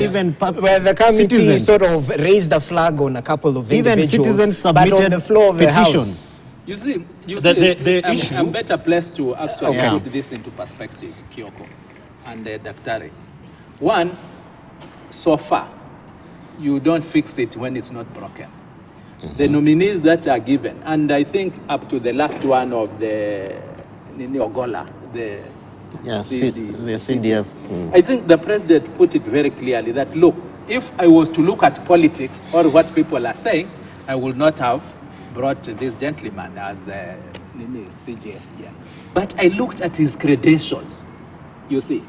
Even where the committee citizens sort of raised the flag on a couple of individuals, even citizens submitted but on the floor of the petitions. House. You see, The issue. I'm better placed to actually Okay. put this into perspective, Kioko and Daktari. One, so far, you don't fix it when it's not broken. The nominees that are given, and I think up to the last one of the Nini Ogola, the the CDF. I think the president put it very clearly that, look, if I was to look at politics or what people are saying, I would not have brought this gentleman as the CGS here. But I looked at his credentials, you see.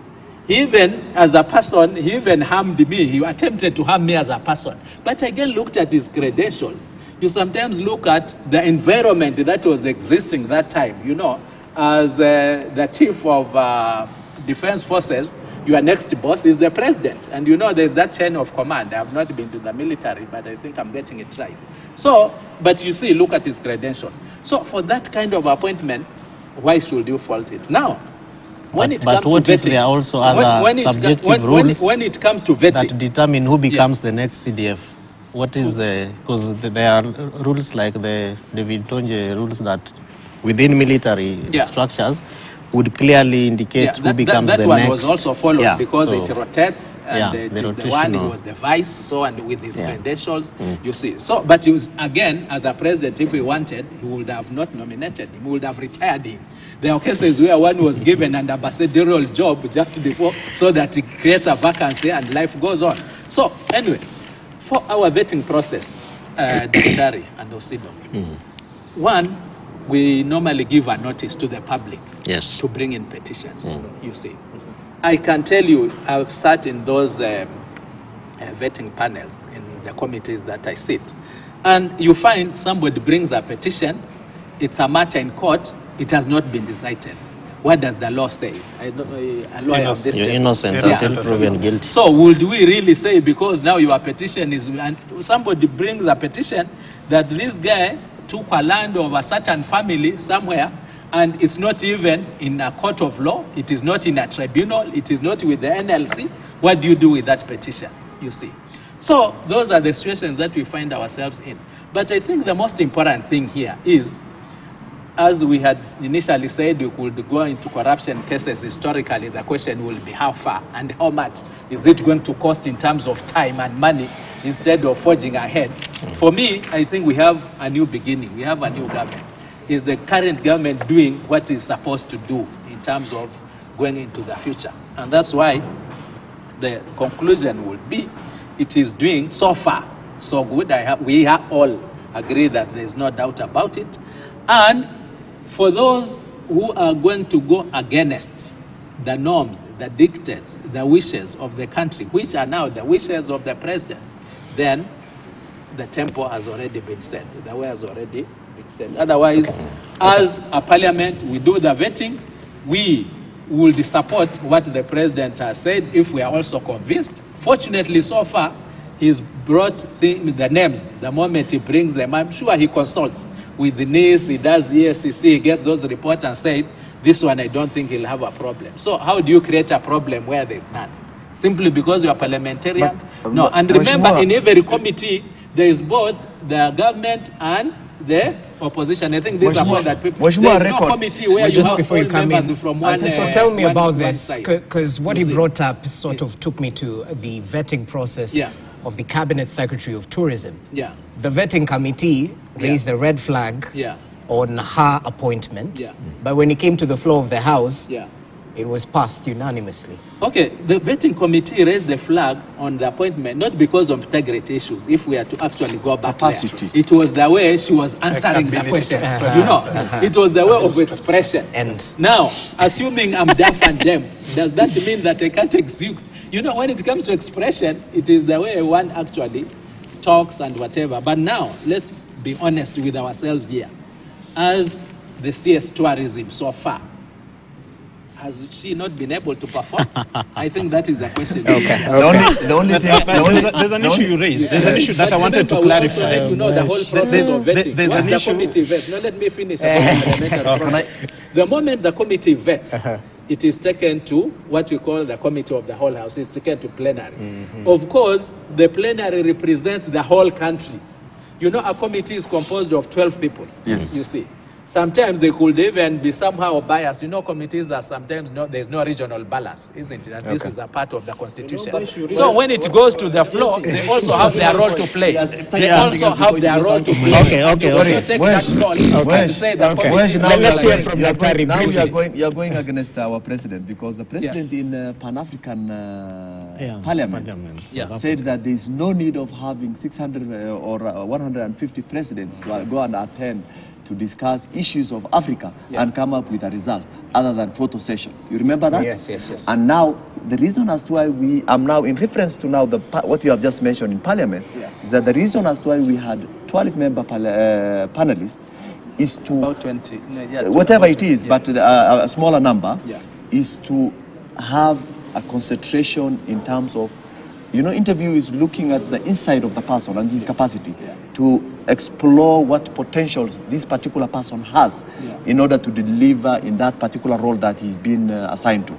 He even, as a person, he even harmed me. He attempted to harm me as a person. But again, looked at his credentials. You sometimes look at the environment that was existing that time, you know. As the chief of defense forces, your next boss is the president. And you know there's that chain of command. I have not been to the military, but I think I'm getting it right. So, but you see, look at his credentials. So for that kind of appointment, why should you fault it? Now, when it comes to vetting, if there are also other subjective rules when it comes to vetting, that determine who becomes the next CDF? What is because there are rules like the David Tonje rules that within military structures would clearly indicate who becomes the next. That one was also followed because so, it rotates, and it is the one who was the vice, so and with his credentials, you see. So, but he was, again, as a president, if he wanted, he would have not nominated him, he would have retired him. There are cases where one was given an ambassadorial job just before, so that it creates a vacancy and life goes on. So, anyway, for our vetting process, Daktari and Osido, one, we normally give a notice to the public to bring in petitions, you see. I can tell you, I've sat in those vetting panels in the committees that I sit. And you find somebody brings a petition, it's a matter in court, it has not been decided. What does the law say? You're innocent until proven guilty. So would we really say, because now your petition is, and somebody brings a petition that this guy took a land of a certain family somewhere, and it's not even in a court of law, it is not in a tribunal, it is not with the NLC, what do you do with that petition, you see? So those are the situations that we find ourselves in. But I think the most important thing here is, as we had initially said, we could go into corruption cases historically. The question will be how far and how much is it going to cost in terms of time and money instead of forging ahead. For me, I think we have a new beginning. We have a new government. Is the current government doing what it's supposed to do in terms of going into the future? And that's why the conclusion will be it is doing so far so good. We all agree that there is no doubt about it. And for those who are going to go against the norms, the dictates, the wishes of the country, which are now the wishes of the president, then the tempo has already been set. The way has already been set. Otherwise, as a parliament, we do the vetting. We will support what the president has said if we are also convinced. Fortunately, so far, he's brought the names. The moment he brings them, I'm sure he consults with the NIS, he does ESCC, he gets those reports and said, this one I don't think he'll have a problem. So how do you create a problem where there's none? Simply because you're parliamentarian? No, and remember, in every committee, there is both the government and the opposition. I think this is about that people. There's no committee where you have all members from one. So tell me about this, because what he brought up sort of took me to the vetting process of the Cabinet Secretary of Tourism. The vetting committee raised the red flag on her appointment, but when it came to the floor of the House, it was passed unanimously. Okay, the vetting committee raised the flag on the appointment, not because of integrity issues, if we are to actually go back there. It was the way she was answering the questions. You know, it was the way of expression. And now, assuming I'm deaf and dumb, does that mean that I can't execute? You know, when it comes to expression, it is the way one actually talks and whatever. But now, let's be honest with ourselves here. As the CS tourism so far, has she not been able to perform? I think that is the question. Okay. The only thing, there's an issue you raised. There's an issue that I wanted to clarify. I need to know the whole process of vetting. There's an issue. Committee vet. Now let me finish. The moment the committee vets, it is taken to what we call the committee of the whole house. It's taken to plenary. Of course, the plenary represents the whole country. You know, a committee is composed of 12 people. Yes. You see. Sometimes they could even be somehow biased. You know, committees are sometimes there's no regional balance, isn't it? And this is a part of the constitution. So when it goes to the floor, they also have their role to play. They also have their role to play. Okay. Take that role and say the committee. Let's hear from Daktari Now briefly. you're going against our president, because the president in Pan-African Parliament said that there is no need of having 600 or 150 presidents to go and attend to discuss issues of Africa and come up with a result other than photo sessions. You remember that? Yes. And now, the reason as to why I'm now, in reference to now what you have just mentioned in Parliament, is that the reason as to why we had 12-member panelists is to, about 20, whatever it is, but a smaller number, is to have a concentration in terms of, you know, interview is looking at the inside of the person and his capacity to explore what potentials this particular person has in order to deliver in that particular role that he's been assigned to.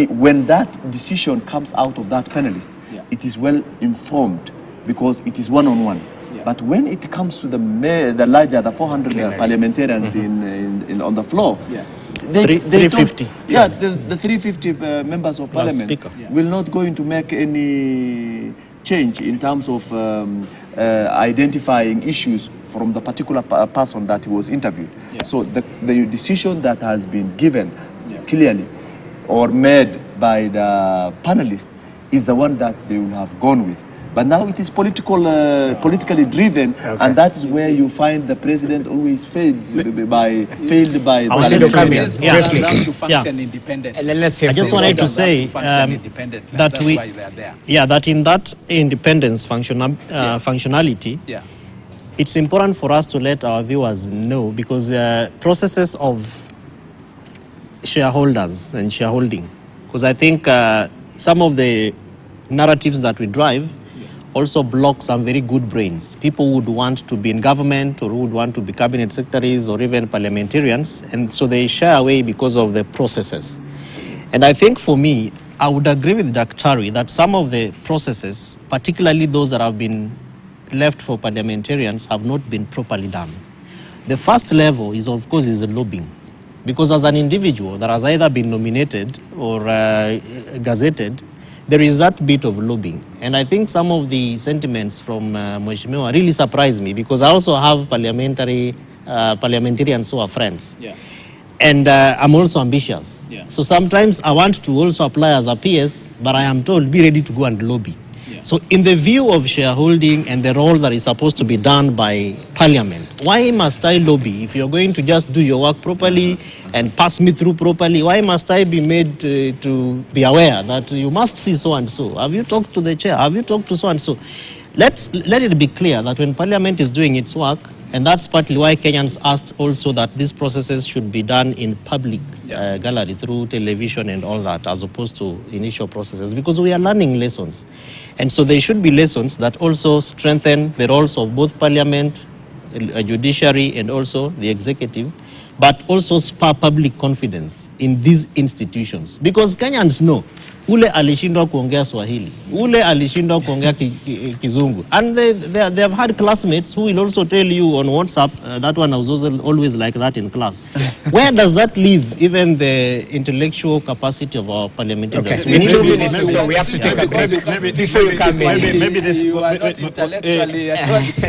When that decision comes out of that panelist, it is well informed because it is one-on-one. But when it comes to the 400 parliamentarians on the floor, they 350. The 350 members of parliament will not going to make any change in terms of identifying issues from the particular person that was interviewed. So the decision that has been given clearly or made by the panelists is the one that they will have gone with. But now it is politically driven, and that is where you find the president always failed by parliamentarians. To function independently. Let's hear I just wanted to say that in that independence functionality, it's important for us to let our viewers know, because processes of shareholders and shareholding, because I think some of the narratives that we drive also block some very good brains. People would want to be in government or would want to be cabinet secretaries or even parliamentarians, and so they shy away because of the processes. And I think for me, I would agree with Daktari that some of the processes, particularly those that have been left for parliamentarians, have not been properly done. The first level is, of course, is lobbying. Because as an individual that has either been nominated or gazetted, there is that bit of lobbying. And I think some of the sentiments from Mheshimiwa really surprised me, because I also have parliamentarians who are friends. And I'm also ambitious. So sometimes I want to also apply as a PS, but I am told, be ready to go and lobby. So in the view of shareholding and the role that is supposed to be done by parliament, why must I lobby? If you're going to just do your work properly and pass me through properly, why must I be made to be aware that you must see so and so? Have you talked to the chair? Have you talked to so and so? Let it be clear that when parliament is doing its work, and that's partly why Kenyans asked also that these processes should be done in public gallery through television and all that, as opposed to initial processes, because we are learning lessons. And so there should be lessons that also strengthen the roles of both parliament, judiciary, and also the executive, but also spur public confidence in these institutions. Because Kenyans know, ule alishindwa kuongea Swahili, ule alishindwa kuongea Kizungu. And they have had classmates who will also tell you on WhatsApp, that one was also always like that in class. Where does that leave even the intellectual capacity of our parliamentarians? Okay, 2 minutes, so we have to take a break before you come in. Maybe this... You are not intellectually advanced.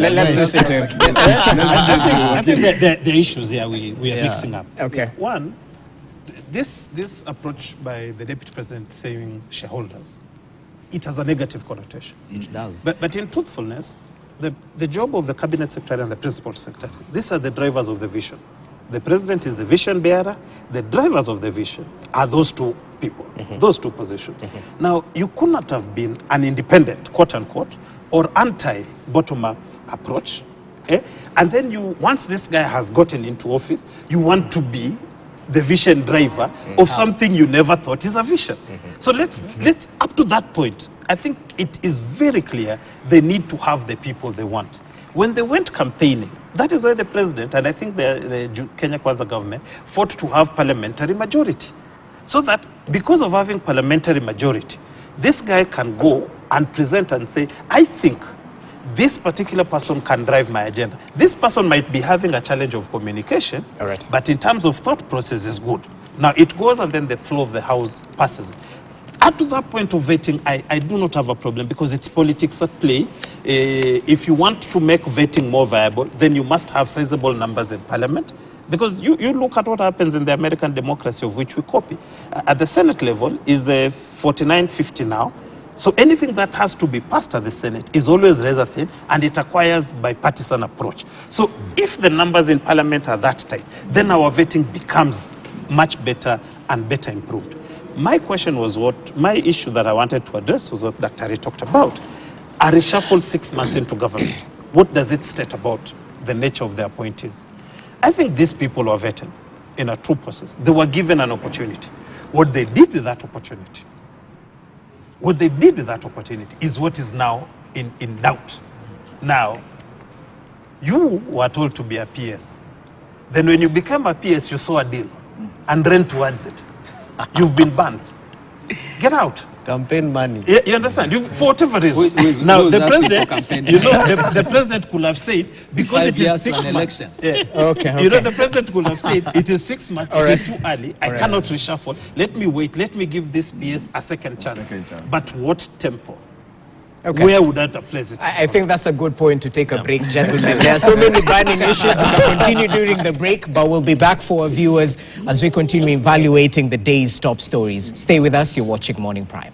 Let's listen to him. I think the issues here we are mixing up. Okay. One, this approach by the Deputy President saying shareholders, it has a negative connotation. It does. But in truthfulness, the job of the Cabinet Secretary and the Principal Secretary, these are the drivers of the vision. The President is the vision bearer. The drivers of the vision are those two people, those two positions. Now, you could not have been an independent, quote unquote, or anti-bottom-up approach. And then once this guy has gotten into office, you want to be the vision driver of something you never thought is a vision. So let's up to that point, I think it is very clear they need to have the people they want. When they went campaigning, that is why the president, and I think the Kenya Kwanza government, fought to have parliamentary majority. So that because of having parliamentary majority, this guy can go and present and say, I think this particular person can drive my agenda. This person might be having a challenge of communication, but in terms of thought process is good. Now it goes and then the flow of the House passes it. Up to that point of vetting, I do not have a problem because it's politics at play. If you want to make vetting more viable, then you must have sizable numbers in parliament. Because you look at what happens in the American democracy of which we copy. At the Senate level is 49-50 now. So anything that has to be passed at the Senate is always razor thin and it acquires bipartisan approach. So if the numbers in parliament are that tight, then our vetting becomes much better and better improved. My question was my issue that I wanted to address was what Dr. Ari talked about. A reshuffle 6 months into government. What does it state about the nature of the appointees? I think these people were vetted in a true process. They were given an opportunity. What they did with that opportunity, is what is now in doubt. Now, you were told to be a PS. Then when you became a PS, you saw a deal and ran towards it. You've been banned. Get out. Campaign money. You understand? For whatever reason. Now, the president, the president could have said, because it is 6 months. Okay. The president could have said, it is 6 months, it is too early, I cannot reshuffle. Let me wait, let me give this PS a second chance. But what tempo? Okay. Where would that place it? I think that's a good point to take a break, gentlemen. There are so many burning issues. We'll continue during the break, but we'll be back for our viewers as we continue evaluating the day's top stories. Stay with us. You're watching Morning Prime.